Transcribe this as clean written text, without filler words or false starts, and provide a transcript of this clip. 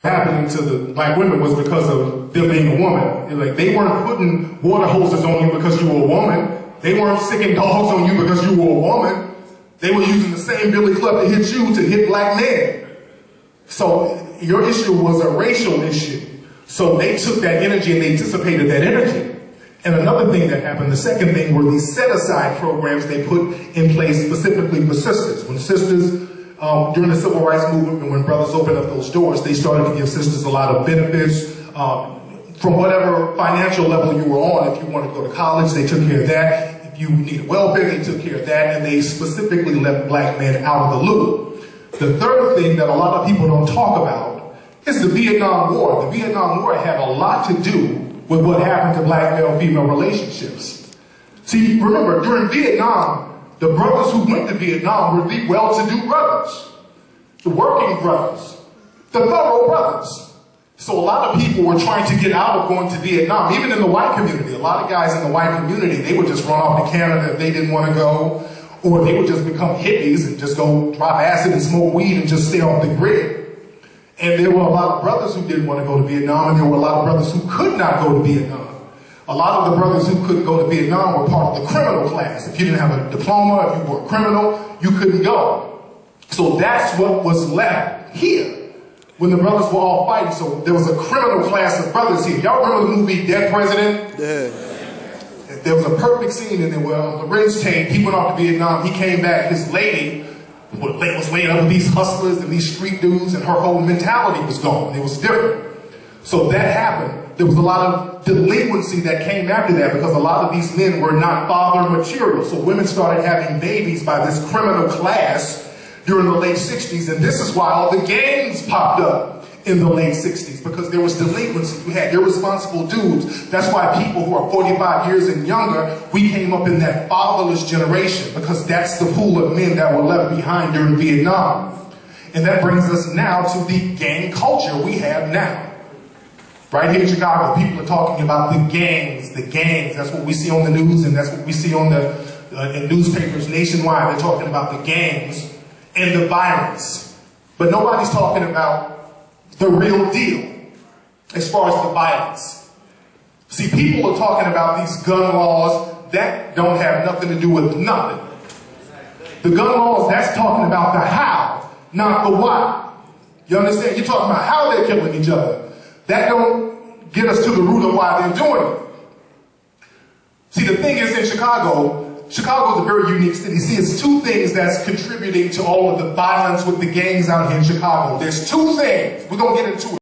happening to the black women was because of them being a woman. Like, they weren't putting water hoses on you because you were a woman. They weren't sticking dogs on you because you were a woman. They were using the same billy club to hit you to hit black men. So your issue was a racial issue. So they took that energy and they dissipated that energy. And another thing that happened, the second thing, were these set-aside programs they put in place specifically for sisters. When sisters, during the civil rights movement, and when brothers opened up those doors, they started to give sisters a lot of benefits from whatever financial level you were on. If you wanted to go to college, they took care of that. If you needed welfare, they took care of that. And they specifically left black men out of the loop. The third thing that a lot of people don't talk about is the Vietnam War. The Vietnam War had a lot to do with what happened to black male-female relationships. See, remember, during Vietnam, the brothers who went to Vietnam were the well-to-do brothers, the working brothers, the thorough brothers. So a lot of people were trying to get out of going to Vietnam, even in the white community. A lot of guys in the white community, they would just run off to Canada if they didn't want to go, or they would just become hippies and just go drop acid and smoke weed and just stay off the grid. And there were a lot of brothers who didn't want to go to Vietnam, and there were a lot of brothers who could not go to Vietnam. A lot of the brothers who couldn't go to Vietnam were part of the criminal class. If you didn't have a diploma, if you were a criminal, you couldn't go. So that's what was left here when the brothers were all fighting. So there was a criminal class of brothers here. Y'all remember the movie Dead President? Yeah. There was a perfect scene in there where Lorenz Tate, he went off to Vietnam, he came back, his lady was laying up with these hustlers and these street dudes, and her whole mentality was gone. It was different. So that happened. There was a lot of delinquency that came after that because a lot of these men were not father material. So women started having babies by this criminal class during the late 60s, and this is why all the gangs popped up in the late 60s, because there was delinquency. You had irresponsible dudes. That's why people who are 45 years and younger, we came up in that fatherless generation, because that's the pool of men that were left behind during Vietnam. And that brings us now to the gang culture we have now. Right here in Chicago, people are talking about the gangs, That's what we see on the news, and that's what we see on in newspapers nationwide. They're talking about the gangs and the violence. But nobody's talking about the real deal as far as the violence. See, people are talking about these gun laws that don't have nothing to do with nothing. The gun laws, that's talking about the how, not the why. You understand? You're talking about how they're killing each other. That don't get us to the root of why they're doing it. See, the thing is, in Chicago is a very unique city. See, it's two things that's contributing to all of the violence with the gangs out here in Chicago. There's two things. We're going to get into it.